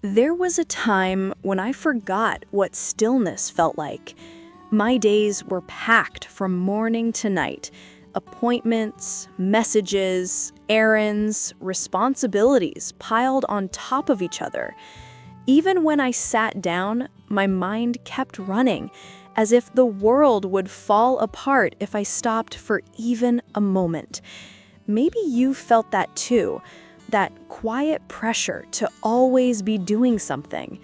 There was a time when I forgot what stillness felt like. My days were packed from morning to night. Appointments, messages, errands, responsibilities piled on top of each other. Even when I sat down, my mind kept running, as if the world would fall apart if I stopped for even a moment. Maybe you felt that too, that quiet pressure to always be doing something.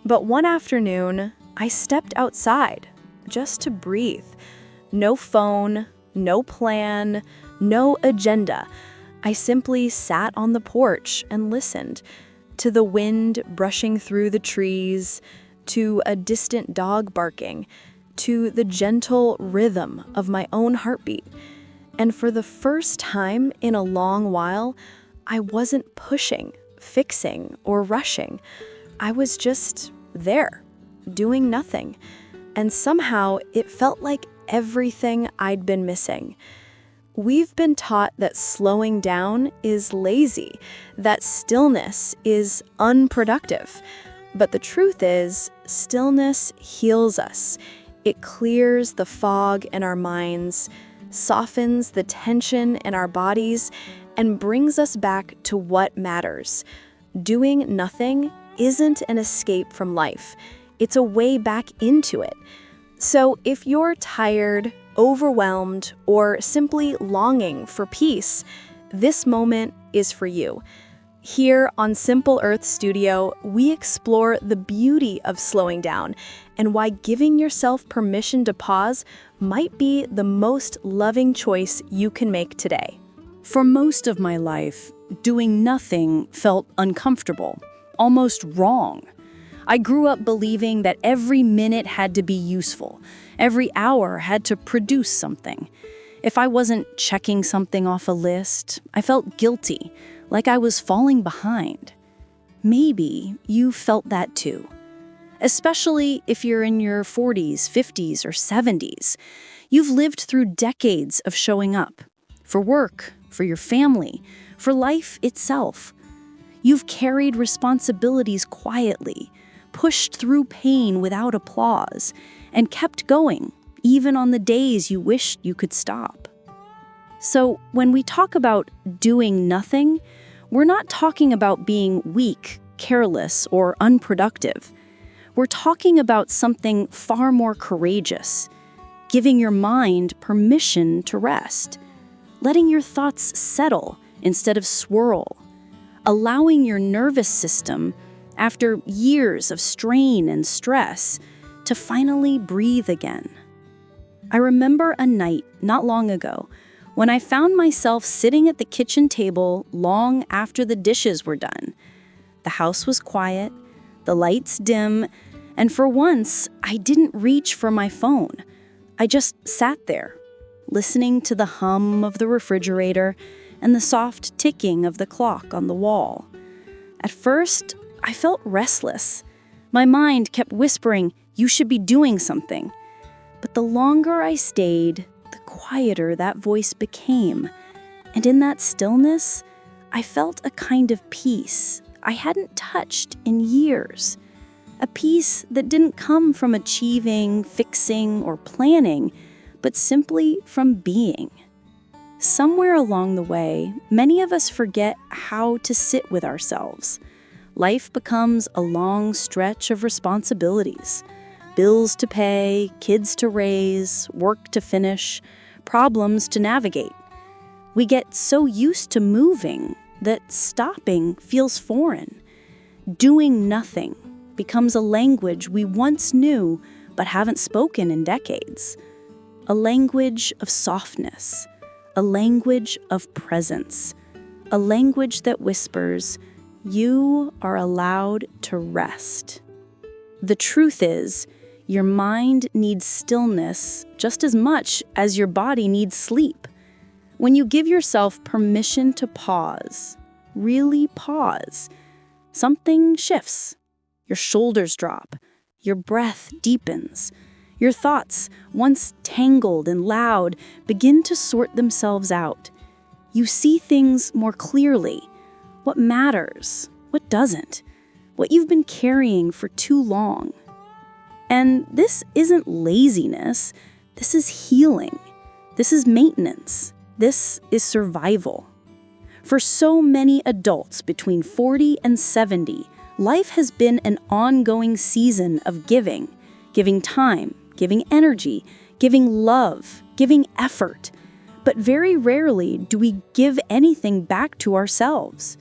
But one afternoon, I stepped outside just to breathe. No phone, no plan, no agenda. I simply sat on the porch and listened to the wind brushing through the trees, to a distant dog barking, to the gentle rhythm of my own heartbeat. And for the first time in a long while, I wasn't pushing, fixing, or rushing. I was just there, doing nothing. And somehow it felt like everything I'd been missing. We've been taught that slowing down is lazy, that stillness is unproductive. But the truth is, stillness heals us. It clears the fog in our minds, softens the tension in our bodies, and brings us back to what matters. Doing nothing isn't an escape from life. It's a way back into it. So if you're tired, overwhelmed, or simply longing for peace, this moment is for you. Here on Simple Earth Studio, we explore the beauty of slowing down and why giving yourself permission to pause might be the most loving choice you can make today. For most of my life, doing nothing felt uncomfortable, almost wrong. I grew up believing that every minute had to be useful, every hour had to produce something. If I wasn't checking something off a list, I felt guilty, like I was falling behind. Maybe you felt that too. Especially if you're in your 40s, 50s, or 70s. You've lived through decades of showing up. For work, for your family, for life itself. You've carried responsibilities quietly, pushed through pain without applause, and kept going, even on the days you wished you could stop. So when we talk about doing nothing, we're not talking about being weak, careless, or unproductive. We're talking about something far more courageous, giving your mind permission to rest, letting your thoughts settle instead of swirl, allowing your nervous system, after years of strain and stress, to finally breathe again. I remember a night not long ago when I found myself sitting at the kitchen table long after the dishes were done. The house was quiet, the lights dim, and for once, I didn't reach for my phone. I just sat there, listening to the hum of the refrigerator and the soft ticking of the clock on the wall. At first, I felt restless. My mind kept whispering, "You should be doing something." But the longer I stayed, the quieter that voice became. And in that stillness, I felt a kind of peace I hadn't touched in years. A peace that didn't come from achieving, fixing, or planning, but simply from being. Somewhere along the way, many of us forget how to sit with ourselves. Life becomes a long stretch of responsibilities. Bills to pay, kids to raise, work to finish, problems to navigate. We get so used to moving that stopping feels foreign. Doing nothing becomes a language we once knew but haven't spoken in decades. A language of softness, a language of presence, a language that whispers, "You are allowed to rest." The truth is, your mind needs stillness just as much as your body needs sleep. When you give yourself permission to pause, really pause, something shifts. Your shoulders drop, your breath deepens. Your thoughts, once tangled and loud, begin to sort themselves out. You see things more clearly. What matters? What doesn't? what you've been carrying for too long. And this isn't laziness, this is healing. This is maintenance. This is survival. For so many adults between 40 and 70, life has been an ongoing season of giving time, giving energy, giving love, giving effort. But very rarely do we give anything back to ourselves.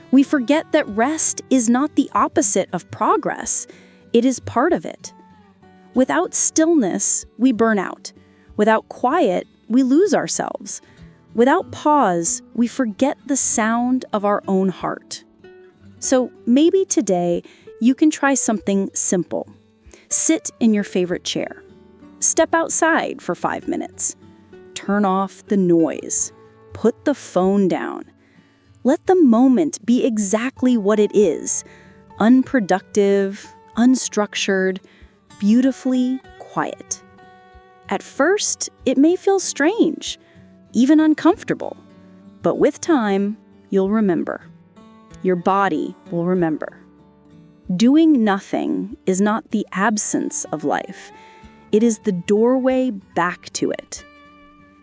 We forget that rest is not the opposite of progress. It is part of it. Without stillness, we burn out. Without quiet, we lose ourselves. Without pause, we forget the sound of our own heart. So maybe today you can try something simple. Sit in your favorite chair. Step outside for 5 minutes. Turn off the noise. Put the phone down. Let the moment be exactly what it is: unproductive, unstructured, beautifully quiet. At first, it may feel strange, even uncomfortable, but with time, you'll remember. Your body will remember. Doing nothing is not the absence of life. It is the doorway back to it.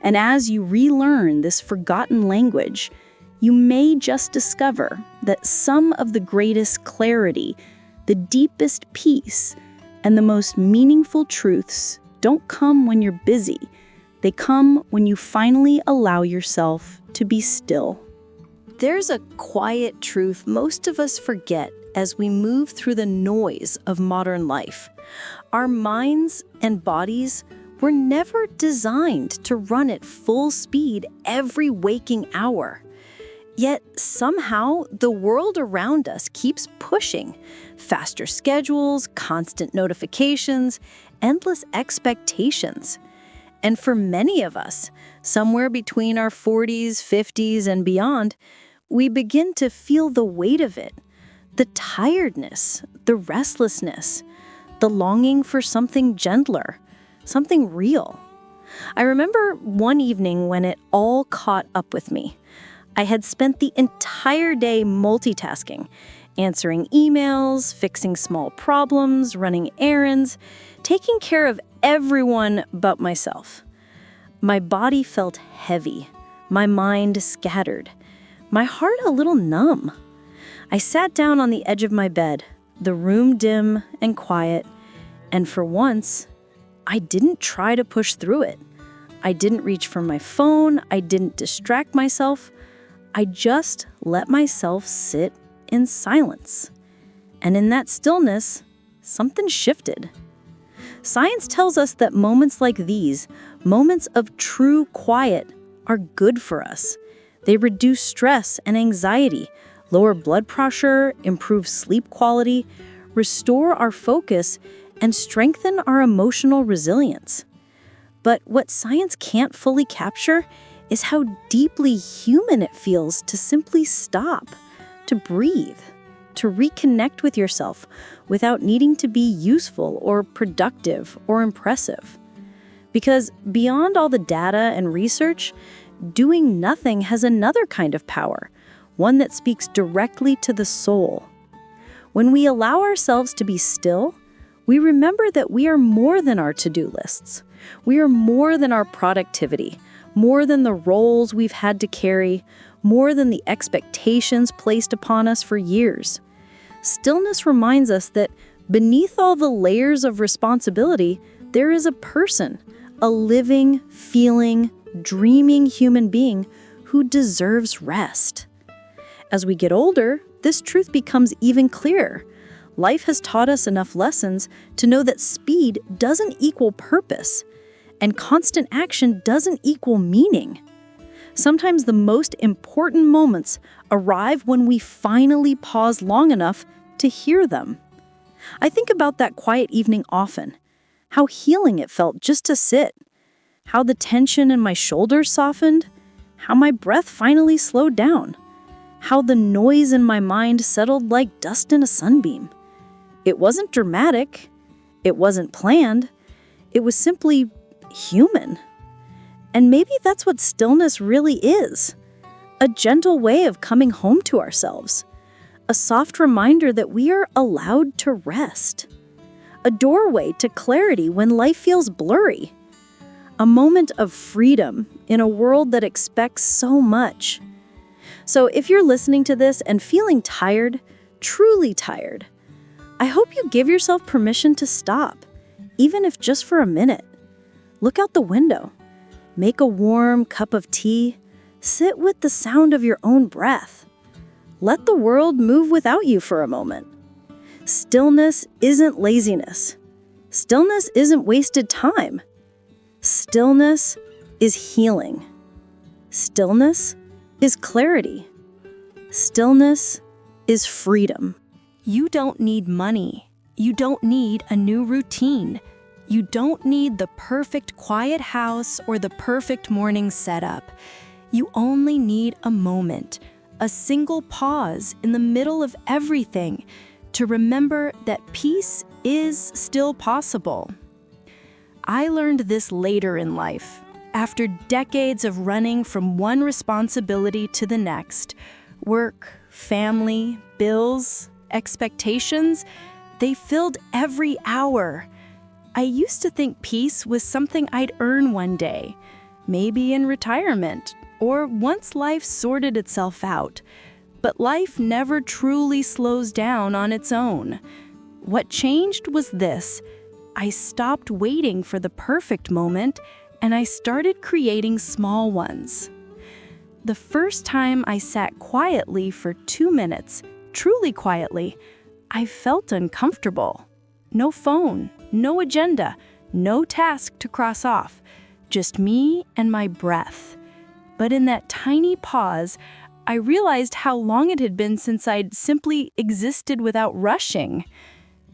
And as you relearn this forgotten language, you may just discover that some of the greatest clarity, the deepest peace, and the most meaningful truths don't come when you're busy. They come when you finally allow yourself to be still. There's a quiet truth most of us forget as we move through the noise of modern life. Our minds and bodies were never designed to run at full speed every waking hour. Yet somehow the world around us keeps pushing. Faster schedules, constant notifications, endless expectations. And for many of us, somewhere between our 40s, 50s, and beyond, we begin to feel the weight of it. The tiredness, the restlessness, the longing for something gentler, something real. I remember one evening when it all caught up with me. I had spent the entire day multitasking, answering emails, fixing small problems, running errands, taking care of everyone but myself. My body felt heavy, my mind scattered, my heart a little numb. I sat down on the edge of my bed, the room dim and quiet, and for once, I didn't try to push through it. I didn't reach for my phone, I didn't distract myself. I just let myself sit in silence. And in that stillness, something shifted. Science tells us that moments like these, moments of true quiet, are good for us. They reduce stress and anxiety, lower blood pressure, improve sleep quality, restore our focus, and strengthen our emotional resilience. But what science can't fully capture is how deeply human it feels to simply stop, to breathe, to reconnect with yourself without needing to be useful or productive or impressive. Because beyond all the data and research, doing nothing has another kind of power, one that speaks directly to the soul. When we allow ourselves to be still, we remember that we are more than our to-do lists. We are more than our productivity, more than the roles we've had to carry, more than the expectations placed upon us for years. Stillness reminds us that beneath all the layers of responsibility, there is a person, a living, feeling, dreaming human being who deserves rest. As we get older, this truth becomes even clearer. Life has taught us enough lessons to know that speed doesn't equal purpose, and constant action doesn't equal meaning. Sometimes the most important moments arrive when we finally pause long enough to hear them. I think about that quiet evening often, how healing it felt just to sit, how the tension in my shoulders softened, how my breath finally slowed down, how the noise in my mind settled like dust in a sunbeam. It wasn't dramatic, it wasn't planned, it was simply human. And maybe that's what stillness really is. A gentle way of coming home to ourselves. a soft reminder that we are allowed to rest, a doorway to clarity when life feels blurry, a moment of freedom in a world that expects so much. So if you're listening to this and feeling tired, truly tired, I hope you give yourself permission to stop, even if just for a minute. Look out the window, make a warm cup of tea, sit with the sound of your own breath. Let the world move without you for a moment. Stillness isn't laziness. Stillness isn't wasted time. Stillness is healing. Stillness is clarity. Stillness is freedom. You don't need money. You don't need a new routine. You don't need the perfect quiet house or the perfect morning setup. You only need a moment, a single pause in the middle of everything to remember that peace is still possible. I learned this later in life, after decades of running from one responsibility to the next. Work, family, bills, expectations, they filled every hour. I used to think peace was something I'd earn one day, maybe in retirement, or once life sorted itself out. But life never truly slows down on its own. What changed was this: I stopped waiting for the perfect moment, and I started creating small ones. The first time I sat quietly for 2 minutes, truly quietly, I felt uncomfortable. No phone, no agenda, no task to cross off, just me and my breath. But in that tiny pause, I realized how long it had been since I'd simply existed without rushing.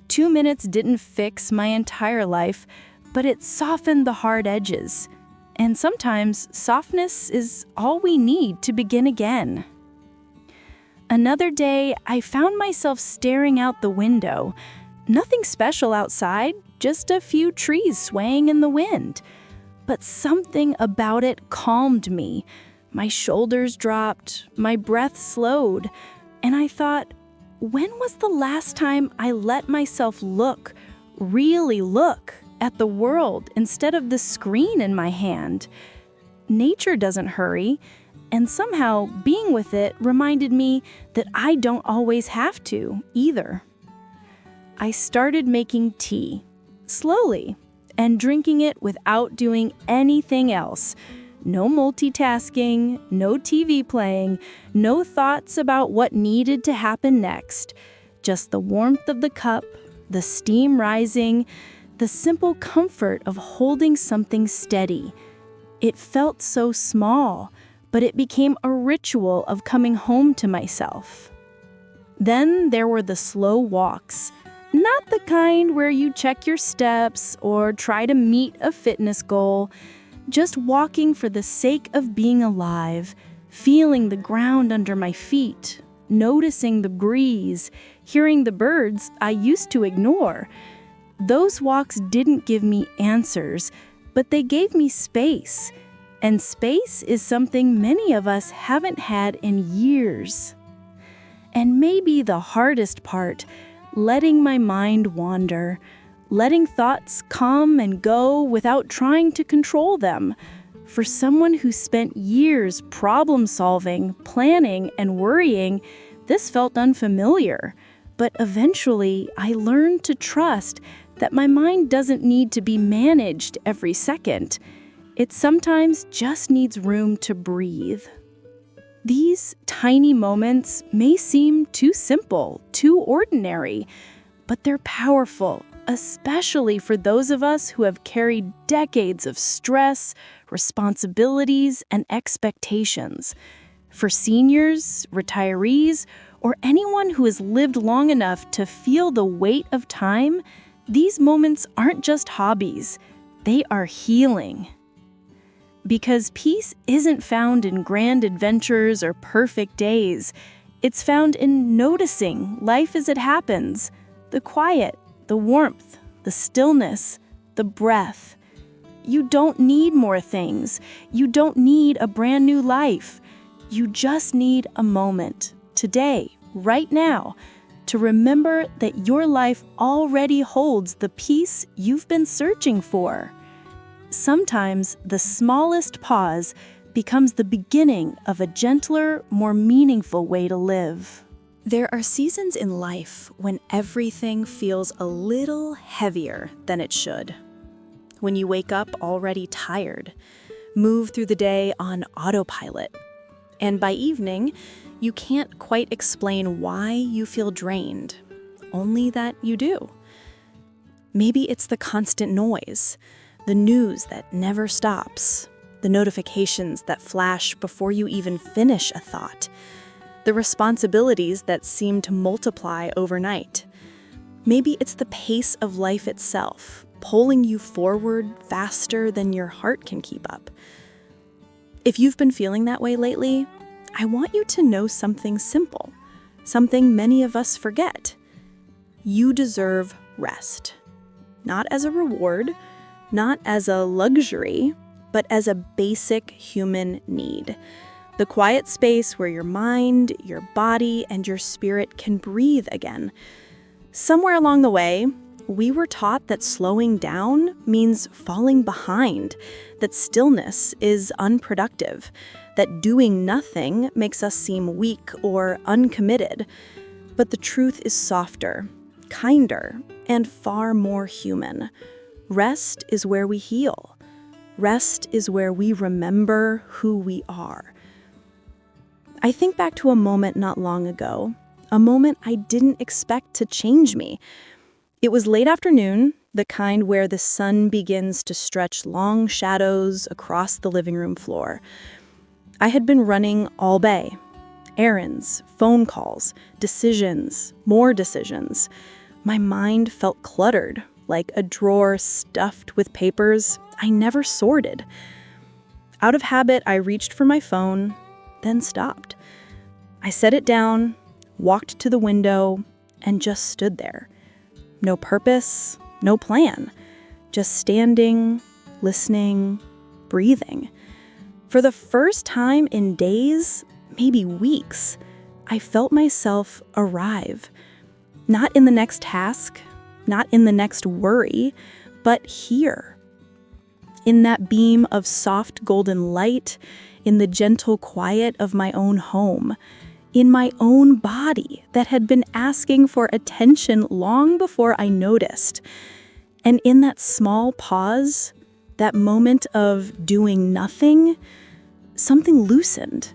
2 minutes didn't fix my entire life, but it softened the hard edges. And sometimes softness is all we need to begin again. Another day, I found myself staring out the window. Nothing special outside, just a few trees swaying in the wind. But something about it calmed me. My shoulders dropped, my breath slowed, and I thought, when was the last time I let myself look, really look, at the world instead of the screen in my hand? Nature doesn't hurry, and somehow being with it reminded me that I don't always have to, either. I started making tea, slowly, and drinking it without doing anything else. No multitasking, no TV playing, no thoughts about what needed to happen next. Just the warmth of the cup, the steam rising, the simple comfort of holding something steady. It felt so small, but it became a ritual of coming home to myself. Then there were the slow walks. Not the kind where you check your steps or try to meet a fitness goal. Just walking for the sake of being alive, feeling the ground under my feet, noticing the breeze, hearing the birds I used to ignore. Those walks didn't give me answers, but they gave me space. And space is something many of us haven't had in years. And maybe the hardest part, letting my mind wander, letting thoughts come and go without trying to control them. For someone who spent years problem-solving, planning, and worrying, this felt unfamiliar. But eventually, I learned to trust that my mind doesn't need to be managed every second. It sometimes just needs room to breathe. These tiny moments may seem too simple, too ordinary, but they're powerful, especially for those of us who have carried decades of stress, responsibilities, and expectations. For seniors, retirees, or anyone who has lived long enough to feel the weight of time, these moments aren't just hobbies, they are healing. Because peace isn't found in grand adventures or perfect days. It's found in noticing life as it happens, the quiet, the warmth, the stillness, the breath. You don't need more things. You don't need a brand new life. You just need a moment, today, right now, to remember that your life already holds the peace you've been searching for. Sometimes the smallest pause becomes the beginning of a gentler, more meaningful way to live. There are seasons in life when everything feels a little heavier than it should. When you wake up already tired, move through the day on autopilot, and by evening, you can't quite explain why you feel drained, only that you do. Maybe it's the constant noise, the news that never stops, the notifications that flash before you even finish a thought, the responsibilities that seem to multiply overnight. Maybe it's the pace of life itself, pulling you forward faster than your heart can keep up. If you've been feeling that way lately, I want you to know something simple, something many of us forget. You deserve rest. Not as a reward, not as a luxury, but as a basic human need. The quiet space where your mind, your body, and your spirit can breathe again. Somewhere along the way, we were taught that slowing down means falling behind, that stillness is unproductive, that doing nothing makes us seem weak or uncommitted. But the truth is softer, kinder, and far more human. Rest is where we heal. Rest is where we remember who we are. I think back to a moment not long ago, a moment I didn't expect to change me. It was late afternoon, the kind where the sun begins to stretch long shadows across the living room floor. I had been running all day. Errands, phone calls, decisions, more decisions. My mind felt cluttered, like a drawer stuffed with papers I never sorted. Out of habit, I reached for my phone, then stopped. I set it down, walked to the window, and just stood there. No purpose, no plan, just standing, listening, breathing. For the first time in days, maybe weeks, I felt myself arrive. Not in the next task, not in the next worry, but here. In that beam of soft golden light, in the gentle quiet of my own home, in my own body that had been asking for attention long before I noticed. And in that small pause, that moment of doing nothing, something loosened.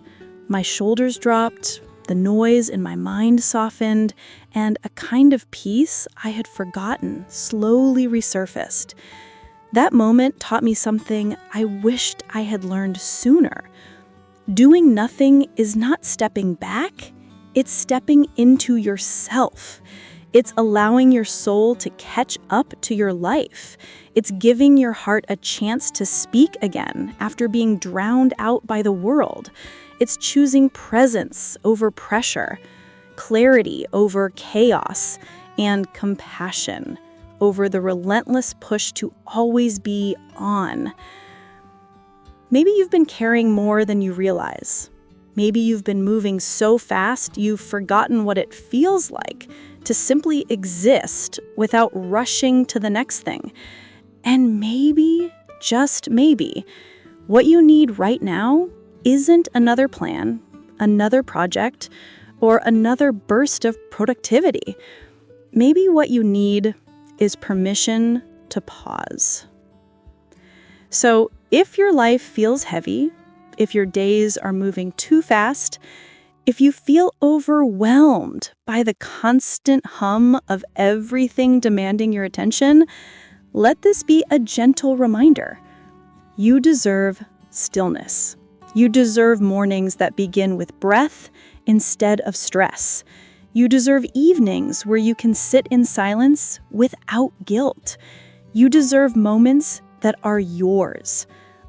My shoulders dropped, the noise in my mind softened, and a kind of peace I had forgotten slowly resurfaced. That moment taught me something I wished I had learned sooner. Doing nothing is not stepping back, it's stepping into yourself. It's allowing your soul to catch up to your life. It's giving your heart a chance to speak again after being drowned out by the world. It's choosing presence over pressure, clarity over chaos, and compassion over the relentless push to always be on. Maybe you've been carrying more than you realize. Maybe you've been moving so fast you've forgotten what it feels like to simply exist without rushing to the next thing. And maybe, just maybe, what you need right now isn't another plan, another project, or another burst of productivity. Maybe what you need is permission to pause. So, if your life feels heavy, if your days are moving too fast, if you feel overwhelmed by the constant hum of everything demanding your attention, let this be a gentle reminder. You deserve stillness. You deserve mornings that begin with breath instead of stress. You deserve evenings where you can sit in silence without guilt. You deserve moments that are yours,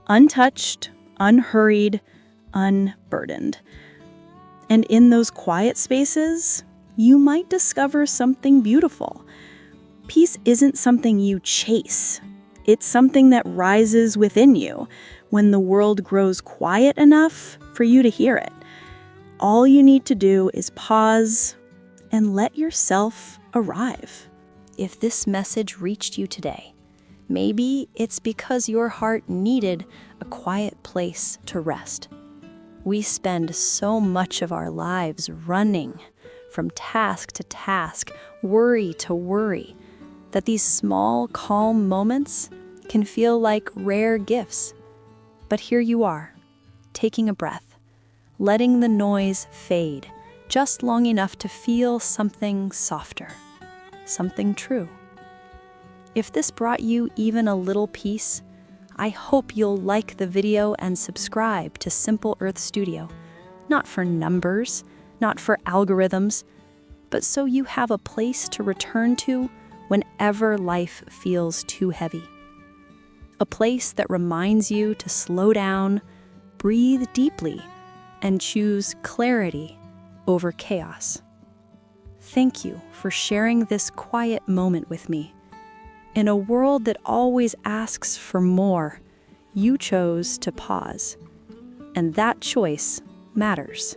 untouched, unhurried, unburdened. And in those quiet spaces, you might discover something beautiful. Peace isn't something you chase. It's something that rises within you when the world grows quiet enough for you to hear it. All you need to do is pause and let yourself arrive. If this message reached you today, maybe it's because your heart needed a quiet place to rest. We spend so much of our lives running from task to task, worry to worry, that these small, calm moments can feel like rare gifts. But here you are, taking a breath, letting the noise fade just long enough to feel something softer, something true. If this brought you even a little peace, I hope you'll like the video and subscribe to Simple Earth Studio. Not for numbers, not for algorithms, but so you have a place to return to whenever life feels too heavy. A place that reminds you to slow down, breathe deeply, and choose clarity over chaos. Thank you for sharing this quiet moment with me. In a world that always asks for more, you chose to pause, and that choice matters.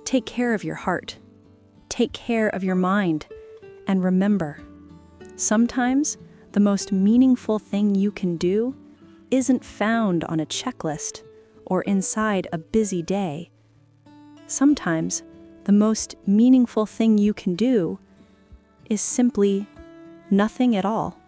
Take care of your heart, take care of your mind, and remember, sometimes the most meaningful thing you can do isn't found on a checklist or inside a busy day. Sometimes the most meaningful thing you can do is simply nothing at all.